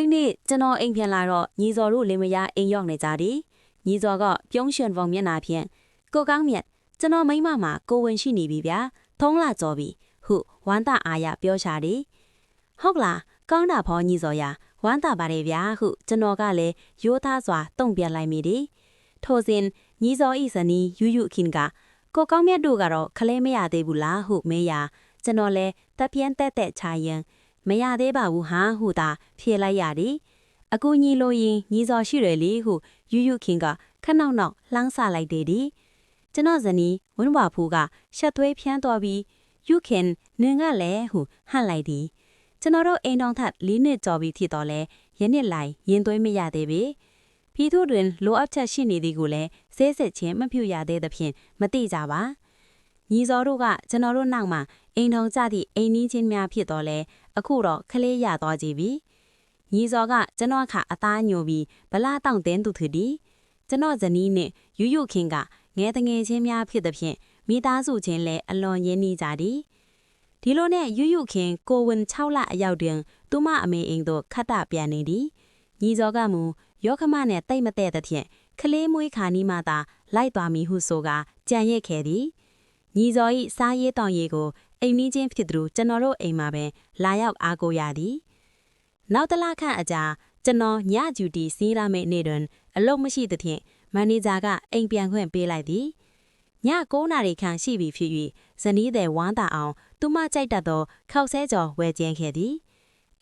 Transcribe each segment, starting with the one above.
ဒီနေ့ကျွန်တော်အိမ်ပြန်လာတော့ညီစော်တို့လင်မယားအိမ်ရောက်နေကြတယ်ညီစော်ကပြုံးရွှင်ပုံမျက်နှာဖြင့်ကိုကောင်းမြတ်ကျွန်တော်မိမမှာကိုဝင်ရှိနေပြီဗျာထုံးလာကြော်ပြီဟုဝမ်းသာအားရပြောရှာတယ်ဟုတ်လားကောင်းတာဖော်ညီစော်ရဝမ်းသာပါတယ်ဗျာဟုကျွန်တော်ကလည်းရိုးသားစွာတုံ့ပြန်လိုက်မိတယ်ထိုစဉ်ညီစော်ဤဇနီးယူယူခင်ကကိုကောင်းမြတ်တို့ကတော့ခလဲမရသေးဘူးလားဟုမေးရာကျွန်တော်လည်းတပြင်းတက်တက်ချရင်မရသေးပါဘူးဟာဟုသာဖြေလိုက်ရတယ်အကူညီလိုရင်ညီစော်ရှိရလေဟုယူယူခင်ကခဏနောက်လှမ်းဆလိုက်တယ်ဒီကျွန်တော်ဇနီးဝင်းဝါဖူးကရှက်သွေးဖြန်းတော်ပြီးယူခင်နင်ကလည်းဟုဟန့်လိုက်သည်ကျွန်တော်တို့အိမ်တော်ထပ်၄နှစ်ကျော်ပြီးဖြစ်တော့လဲယနေ့လိုက်ရင်သွေးမရသေးပေပြည်သူတွင်လိုအပ်ချက်ရှိနေသည်ကိုလည်းစဲစစ်ချင်းမဖြူရသေးသဖြင့်မသိကြပါညီစော်တို့ကကျွန်တော်တို့နောက်မှာအိမ်တော်ကြသည့်အိမ်နီးချင်းများဖြစ်တော့လဲအခုတော့ခလေးရသွားကြပြီညီစော်ကကျွန်တော်ခါအသားညိုပြီးဗလာတောင့်တင်းသူထသည်ကျွန်တော်ဇနီးနှင့်ယူယူခင်ကငယ်တငယ်ချင်းများဖြစ်သဖြင့်မိသားစုချင်းလည်းအလွန်ရင်းနှီးကြသည်ဒီလိုနဲ့ယူယူခင်ကိုဝင်6လအရောက်တွင်သူမအမေအိမ်သို့ခတ်တပြန်နေသည်ညီစော်ကမူယောခမနှင့်တိတ်မတဲ့သဖြင့်ခလေးမွေးခါနီးမှသာလိုက်သွားမည်ဟုဆိုကကြံရစ်ခဲ့သည်ညီစော်၏စားရေးတောင်ရေးကိုအိမ်နီးချင်းဖြစ်သူကျွန်တော်တို့အိမ်မှာပဲလာရောက်အားကိုးရသည်နောက်တလခန့်အကြာကျွန်တော်ညဂျူတီစီးရမယ့်နေ့တွင်အလုပ်မရှိသဖြင့်မန်နေဂျာကအိမ်ပြန်ခွင့်ပေးလိုက်သည်ည9 နာရီခန့်ရှိပြီဖြစ်၍ဇနီးသည်ဝမ်းသာအောင်သူမကြိုက်တတ်သောခောက်ဆဲကြော်ဝယ်ကျင်းခဲ့သည်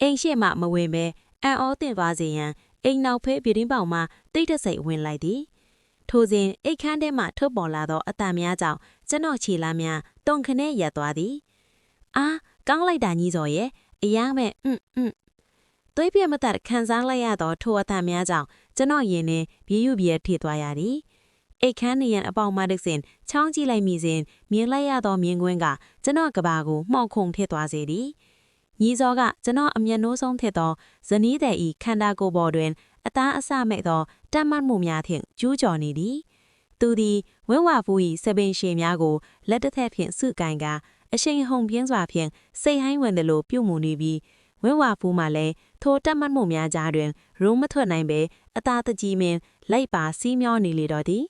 အိမ်ရှိမှမဝင်ပဲအံ့ဩတင်ပါစေရန်အိမ်နောက်ဖေးပြတင်းပေါင်မှတိတ်တဆိတ်ဝင်လိုက်သည်ထိုစဉ်အိတ်ခမ်းထဲမှထုတ်ပေါ်လာသောအတန်များကြောင့်ကျွန်တော်ခြေလားများတုန်ခနဲ့ရက်သွားသည်အာကောင်းလိုက်တာညီစော်ရဲ့အယမ်းမဲ့သွေးပြမတတ်ခံစားလိုက်ရသောထိုအတန်များကြောင့်ကျွန်တော်ရင်ထဲပြေးယူပြေးထိသွားရသည်အိတ်ခမ်းနေရန်အပေါင်မှတစ်စင်ချောင်းကြည့်လိုက်မိစဉ်မြင်လိုက်ရသောမြင်ကွင်းကကျွန်တော်ကဘာကိုမှောက်ခုန်ထစ်သွားစေသည်ညီစော်ကကျွန်တော်အမျက်နှိုးဆုံးထစ်သောဇနီးသည်ဤခန္ဓာကိုယ်ပေါ်တွင်အသားအဆမဲ့သောတတ်မှတ်မှုများဖြင့်ကျူးကျော်နေသည်သူသည်ဝင်းဝါဖူး၏စပင်ရှည်များကိုလက်တစ်ထက်ဖြင့်စုကင်ကအရှိန်ဟုန်ပြင်းစွာဖြင့်စိတ်ဟိုင်းဝင်သလိုပြုတ်မှုနေပြီးဝင်းဝါဖူးမှလည်းထိုတတ်မှတ်မှုများကြားတွင်ရုံးမထွက်နိုင်ပဲအသားတကြီးမင်းလိုက်ပါစီးမျောနေလေတော့သည်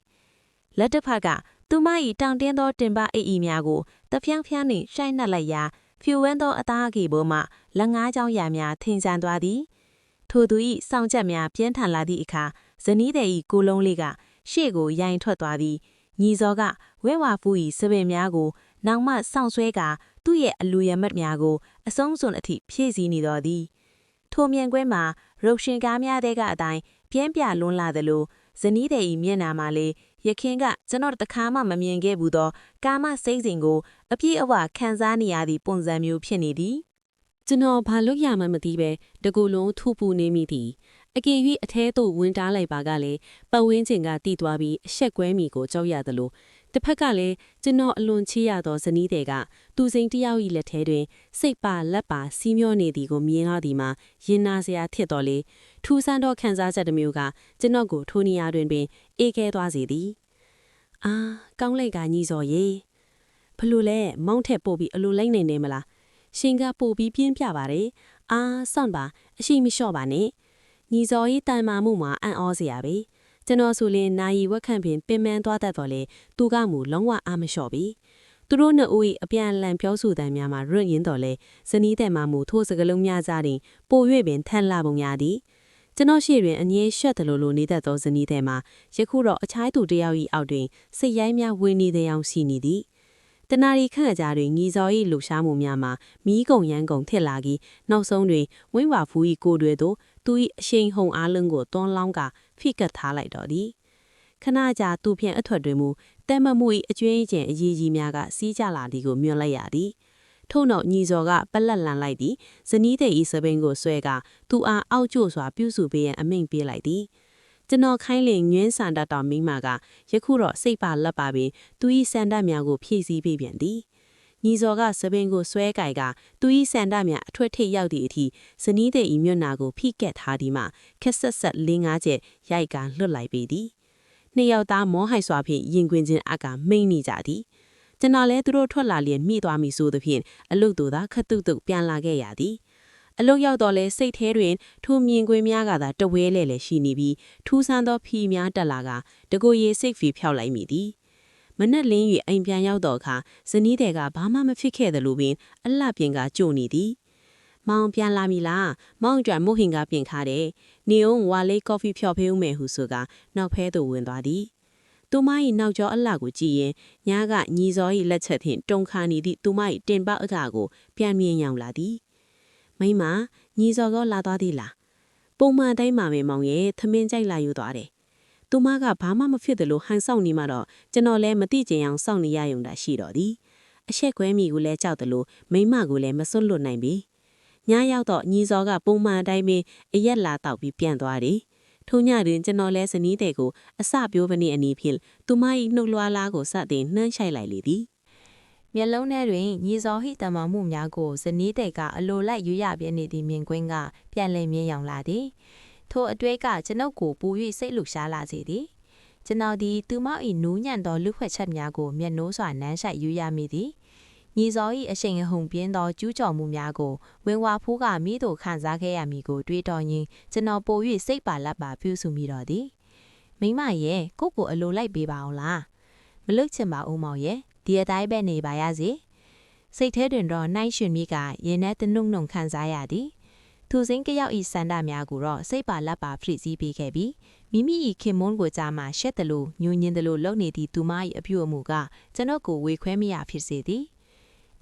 လက်တစ်ဖက်ကသူမ၏တောင်တင်းသောတင်ပအိပ်များကိုတဖျန်းဖျန်းနှင့်ရှိုင်းနှက်လိုက်ရာဖြူဝန်းသောအသားအကီပေါ်မှလက်ငါးချောင်းရာများထင်ရှားသွားသည်ထိုသူ၏စောင့်ချက်များပြင်းထန်လာသည့်အခါဇနီးသည်၏ကိုယ်လုံးလေးကရှေ့ကိုရိုင်ထွက်သွားသည်ညီစော်ကဝဲဝါဖူး၏စပင်များကိုနောင်မှစောင့်ဆွဲကာသူ့ရဲ့အလူရမတ်များကိုအဆုံးစွန်အထိဖြည့်ဆည်းနေတော်သည်ထိုမြင်ကွင်းမှာရုပ်ရှင်ကားများတဲ့အတိုင်းပြင်းပြလွန်းလာသလိုဇနီးသည်၏မျက်နှာမှာလေရခင်ကကျွန်တော်တခါမှမမြင်ခဲ့ဘူးသောကာမစိတ်စဉ်ကိုအပြည့်အဝခံစားနေရသည့်ပုံစံမျိုးဖြစ်နေသည်ကျွန်တော်ဘာလို့ရမှမသိပဲတကူလုံးထူပူနေမိသည်အကယ်၍အထဲသို့ဝင်တားလိုက်ပါကလည်းပတ်ဝန်းကျင်ကတီးသွားပြီးအဆက်ကွဲမိကိုကြောက်ရသလိုတစ်ဖက်ကလည်းကျွန်တော်အလွန်ချစ်ရသောဇနီးတွေကသူစိန်တယောက်၏လက်ထဲတွင်စိတ်ပါလက်ပါစီးမျောနေသည်ကိုမြင်ရသည်မှာရင်နာစရာဖြစ်တော်လေထူးဆန်းသောခံစားချက်တစ်မျိုးကကျွန်တော်ကိုထိုနေရာတွင်ပင်အေးခဲသွားစေသည်အာကောင်းလိုက်ကညီစော်ရေဘလို့လဲမောင်းထက်ပို့ပြီးအလိုလိုက်နေနေမလားရှင်ကပို့ပြီးပြင်းပြပါတယ်အာစွန့်ပါအရှိမလျှော့ပါနဲ့ညီစော်၏တန်မာမှုမှာအံ့ဩစရာပဲကျွန်တော်ဆိုရင်နာယီဝက်ခန့်ပင်ပင်ပန်းသွားတတ်တော်လေသူကမူလုံးဝအားမလျှော့ပြီသူတို့နှစ်ဦး၏အပြန်အလှန်ပြောဆိုတမ်းများမှာရွံ့ရင်းတော်လေဇနီးတဲ့မှာမူထိုးစကလုံးများစားတင်ပို၍ပင်ထန်လာပုံများသည်ကျွန်တော်ရှေ့တွင်အငြင်းရှက်တယ်လို့နေတတ်သောဇနီးတဲ့မှာယခုတော့အခြားသူတယောက်၏အောက်တွင်စိတ်ရိုင်းများဝင်းနေတဲ့အောင်ရှိနေသည်တနာရီခန့်အကြာတွင်ညီစော်၏လှူရှားမှုများမှာမီးကုံရန်ကုန်ထစ်လာပြီးနောက်ဆုံးတွင်ဝင်းဝါဖူး၏ကိုယ်တွေသို့သူ၏အရှိန်ဟုန်အားလုံးကိုတွန်းလောင်းကဖိကတ်ထားလိုက်တော်သည်ခဏကြာသူဖြင့်အထွက်တွင်မူတဲမမှု၏အကျွင်းကျင်အရေးကြီးများကစီးကြလာသည်ကိုမြင်လိုက်ရသည်ထို့နောက်ညီစော်ကပလက်လန်လိုက်သည်ဇနီးတဲ့၏စပင်းကိုဆွဲကသူအားအောက်ကျစွာပြုစုပေးရန်အမိန့်ပေးလိုက်သည်ကျွန်တော်ခိုင်းလင်ငွင်းဆန္ဒတော်မိမကယခုတော့စိတ်ပါလက်ပါပင်သူ၏စန္ဒများကိုဖြည့်ဆည်းပေးပြန်သည်ညီစော်ကစပင်းကိုဆွဲကြိုက်ကသူ၏စန္ဒများအထွတ်ထိပ်ရောက်သည့်အထိဇနီးတဲ့၏မျက်နှာကိုဖိကက်ထားသည်မှခက်ဆက်ဆက်၄၅ချက်ရိုက်ကလွတ်လိုက်ပေသည်နှစ်ယောက်သားမောဟိုက်စွာဖြင့်ရင်ခွင်ချင်းအကမိန်နေကြသည်ကျွန်တော်လည်းသူတို့ထွက်လာလျက်မိသွားမိဆိုသဖြင့်အလုတ်တို့သာခတ်တုတ်တုတ်ပြန်လာခဲ့ရသည် အလုတ်ရောက်တော့လဲစိတ်ထဲတွင်ထိုမြင်ကွင်းများကသာတဝဲလဲလဲရှိနေပြီးထူးဆန်းသောဖီများတက်လာကတကိုရေစိတ်ဖီဖြောက်လိုက်မိသည်မနက်လင်း၍အိမ်ပြန်ရောက်တော့အခါဇနီးတဲ့ကဘာမှမဖြစ်ခဲ့သလိုပင်အလှပြင်ကကြိုနေသည်မောင်ပြန်လာပြီလားမောင်အတွက်မိုဟင်ကပြင်ခါတယ်နေအောင်ဝါလေးကော်ဖီဖြော်ဖေးဦးမယ်ဟုဆိုကနောက်ဖဲသို့ဝင်သွားသည်သူမ၏နောက်ကျောအလှကိုကြည့်ရင်ညာကညီစော၏လက်ချက်ဖြင့်တုံခါနေသည့်သူမ၏တင်ပအကကိုပြန်မြင်ရောက်လာသည်မိမညီစောကလာသွားသည်လားပုံမှန်တိုင်းမှာမေမောင်ရဲ့သမင်းကြိုက်လာယူသွားတယ်သူမကဘာမှမဖြစ်သလိုဟန်ဆောင်နေမှတော့ကျွန်တော်လည်းမသိချင်အောင်စောင့်နေရယုံတာရှိတော့သည်အချက်ခွဲမိကိုလည်းကြောက်တယ်လို့မိမကိုလည်းမစွန့်လွတ်နိုင်ပြီညရောက်တော့ညီစောကပုံမှန်အတိုင်းပင်အရက်လာတောက်ပြီးပြန်သွားတယ်ထိုညတွင်ကျွန်တော်လည်းဇနီးတဲ့ကိုအစပြိုးပနည်းအနီးဖြင့်သူမ၏နှုတ်လွှားလားကိုစတင်နှမ်းရှိုက်လိုက်လေသည်မျက်လုံးထဲတွင်ညီစောဟိတမန်မှုများကိုဇနီးတဲ့အလိုလိုက်ယူရပြနေသည့်မြင်ကွင်းကပြန်လည်မြင်ယောင်လာသည်ထိုအတွေ့ကကျွန်ုပ်ကိုပူ၍စိတ်လှရှားလာစေသည်ကျွန်တော်သည်သူမ၏နူးညံ့သောလူခွက်ချက်များကိုမျက်နှိုးစွာနမ်းရှိုက်ယူရမိသည်ညီစော၏အရှိန်အဟုန်ပြင်းသောကျူးကျော်မှုများကိုဝင်ဝါဖိုးကမိတို့ခံစားခဲ့ရမည်ကိုတွေးတော်ရင်းကျွန်တော်ပို၍စိတ်ပါလက်ပါပြုစုမိတော်သည်မိမရဲ့ကိုအလိုလိုက်ပေးပါအောင်လားမလွတ်ချင်ပါဦးမောင်ရဲ့ဒီအတိုင်းပဲနေပါရစေစိတ်ထဲတွင်တော့နှိုင်းရှင်မိကရင်ထဲတနုံနှုံခံစားရသည်သူစင်းကရောက်ဤစန္ဒများကိုတော့စိတ်ပါလက်ပါဖြည့်ဆည်းပေးခဲ့ပြီးမိမိ၏ခင်မွန်းကိုကြားမှရှက်တယ်လို့ညူညင်းတယ်လို့လုပ်နေသည့်သူမ၏အပြုအမူကကျွန်တော်ကိုဝေခွဲမရဖြစ်စေသည်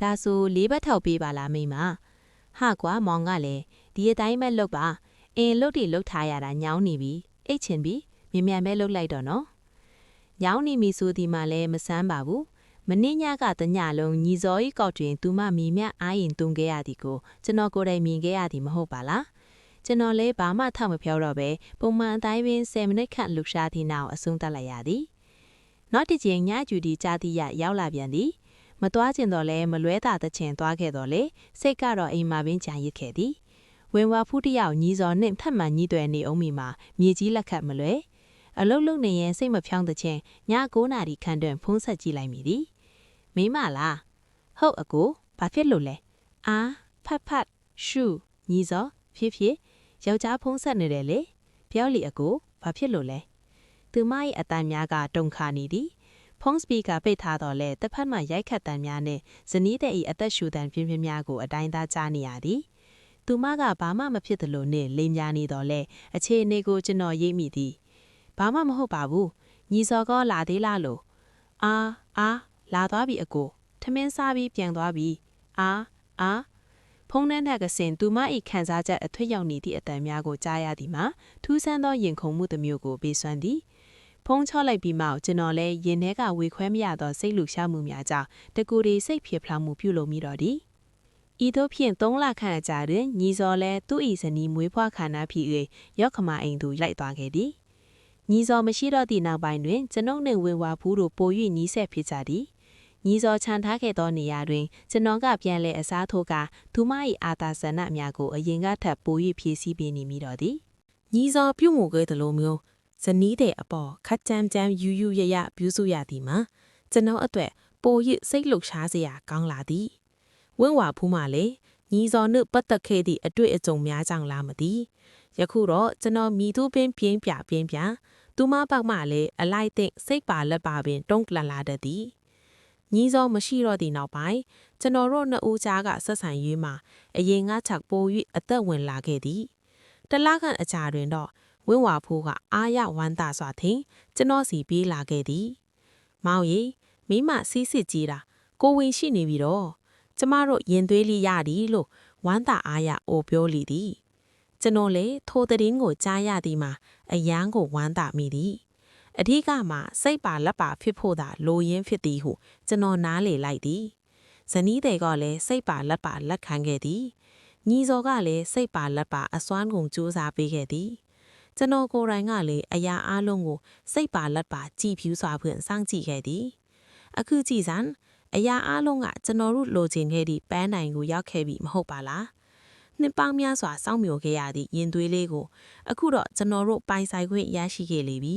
ဒါဆိုလေးဘက်ထောက်ပေးပါလားမိမဟာကွာမောင်ကလည်းဒီအတိုင်းပဲလုပ်ပါအင်းလုတ်တီလုတ်ထားရတာညောင်းနေပြီအိတ်ချင်ပြီမြ မြန်ပဲလုတ်လိုက်တော့နော်ညောင်းနေပြီဆိုဒီမှလည်းမဆန်းပါဘူးမင်းညကတညလုံးညီစောဤကောက်တွင်သူမမိမြအားရင်တုံခဲ့ရသည်ကိုကျွန်တော်ကိုယ်တိုင်မြင်ခဲ့ရသည်မဟုတ်ပါလားကျွန်တော်လည်းဘာမှထောက်မဖြောတော့ပဲပုံမှန်အတိုင်းပင်10မိနစ်ခန့်လှူရှားသည့်နောက်အဆုံးသတ်လိုက်ရသည်နောက်တစ်ချိန်ညကျူဒီကြားသည့်ရရောက်လာပြန်သည်မသွားကျင်တော့လဲမလွဲတာတချင်သွားခဲ့တော့လေစိတ်ကတော့အိမ်မှာပင်ကြံရစ်ခဲ့သည်ဝင်ဝါဖူးတယောက်ညီစောနှင့်ထပ်မှန်ညီးသွဲနေအောင်မီမှာမြေကြီးလက်ခတ်မလွဲအလုတ်လုတ်နေရင်စိတ်မဖြောင်းတဲ့ချင်းည9နာရီခန့်တွင်ဖုံးဆက်ကြည့်လိုက်မိသည်မိမလားဟုတ်အကိုဘာဖြစ်လို့လဲအာဖတ်ဖတ်ရှူညီစောဖြစ်ဖြစ်ယောက်ျားဖုံးဆက်နေတယ်လေပြောလီအကိုဘာဖြစ်လို့လဲသူမ၏အတန်များကတုန်ခါနေသည်ဖုံးစပီကာပိတ်ထားတော့လဲတစ်ဖက်မှရိုက်ခတ်တန်များနဲ့ဇနီးတဲ့၏အသက်ရှူတန်ပြင်းပြင်းများကိုအတိုင်းသားကြားနေရသည်သူမကဘာမှမဖြစ်သလိုနဲ့လိမ်များနေတော့လဲအခြေအနေကိုကျွန်တော်ရိပ်မိသည်ဘာမှမဟုတ်ပါဘူးညီစောကလာသေးလားလို့အာလာသွားပြီအကိုထမင်းစားပြီးပြန်သွားပြီအာဖုန်းထဲကစင်သူမ၏ခံစားချက်အထွတ်ရောက်နေသည့်အတန်များကိုကြားရသည်မှာထူးဆန်းသောရင်ခုန်မှုတစ်မျိုးကိုပေးစွမ်းသည်ဖုန်းချော့လိုက်ပြီးမှကျွန်တော်လည်းရင်ထဲကဝေခွဲမရသောစိတ်လှရှားမှုများကြောင့်တကူဒီစိတ်ဖြစ်ဖလောင်မှုပြုလုပ်မိတော့သည်ဤသို့ဖြင့်3လခန့်အကြာတွင်ညီစောလည်းသူ့၏ဇနီးမွေးဖွားခန္ဓာဖြစ်၍ရောက်ခမအိမ်သို့လိုက်သွားခဲ့သည်ညီစောမရှိတော့သည့်နောက်ပိုင်းတွင်ကျွန်ုပ်နှင့်ဝင်ဝါဖူးတို့ပို၍ညီးဆက်ဖြစ်ကြသည်ညီစောချန်ထားခဲ့သောနေရာတွင်ကျွန်တော်ကပြန်လဲအစားထိုးကသူမ၏အာသာဆန္ဒများကိုအရင်ကထပ်ပို၍ဖြည့်ဆည်းပေးနေမိတော့သည်ညီစောပြုမှုခဲ့သလိုမျိုးဇနီးတဲ့အပေါ်ခက်ကြမ်းကြမ်းယူယူရရပြုစုရသည်မှာကျွန်တော်အတွက်ပို၍စိတ်လှုပ်ရှားစရာကောင်းလာသည်ဝင်းဝါဖူးမှလည်းညီစောနှင့်ပတ်သက်ခဲ့သည့်အတွေ့အကြုံများကြောင့်လားမသိယခုတော့ကျွန်တော်မိသူပင်ပြင်းပြသူမပေါက်မှလည်းအလိုက်သိစိတ်ပါလက်ပါပင်တုံးကလန်လာတတ်သည်ညီစောမရှိတော့သည့်နောက်ပိုင်းကျွန်တော်တို့နှစ်ဦးကြားကဆက်ဆံရေးမှာအရင်ကချက်ပို၍အသက်ဝင်လာခဲ့သည်တလခန့်အကြာတွင်တော့ဝင်းဝါဖိုးကအားရဝမ်းသာစွာထင်ကျွန်တော်စီပြေးလာခဲ့သည်မောင်ရီမိမစီးစစ်ကြီးတာကိုဝင်ရှိနေပြီတော့ကျမတို့ရင်သွေးလေးရသည်လို့ဝမ်းသာအားရအိုပြောလီသည်ကျွန်တော်လည်းထိုသတင်းကိုကြားရသည်မှာအယမ်းကိုဝမ်းသာမိသည်အထက်ကမှစိတ်ပါလက်ပါဖြစ်ဖို့သာလိုရင်းဖြစ်သည်ဟုကျွန်တော်နားလေလိုက်သည်ဇနီးတဲ့ကလည်းစိတ်ပါလက်ပါလက်ခံခဲ့သည်ညီစောကလည်းစိတ်ပါလက်ပါအစွမ်းကုန်ကြိုးစားပေးခဲ့သည်ကျွန်တော်ကိုယ်တိုင်ကလည်းအရာအလုံးကိုစိတ်ပါလက်ပါကြည်ဖြူစွာဖြင့်စောင့်ကြည့်ခဲ့သည်အခုကြည့်စမ်းအရာအလုံးကကျွန်တော်တို့လိုချင်ခဲ့သည့်ပန်းတိုင်ကိုရောက်ခဲ့ပြီမဟုတ်ပါလားနှစ်ပေါင်းများစွာစောင့်မျှော်ခဲ့ရသည့်ရင်သွေးလေးကိုအခုတော့ကျွန်တော်တို့ပိုင်ဆိုင်ခွင့်ရရှိခဲ့လေပြီ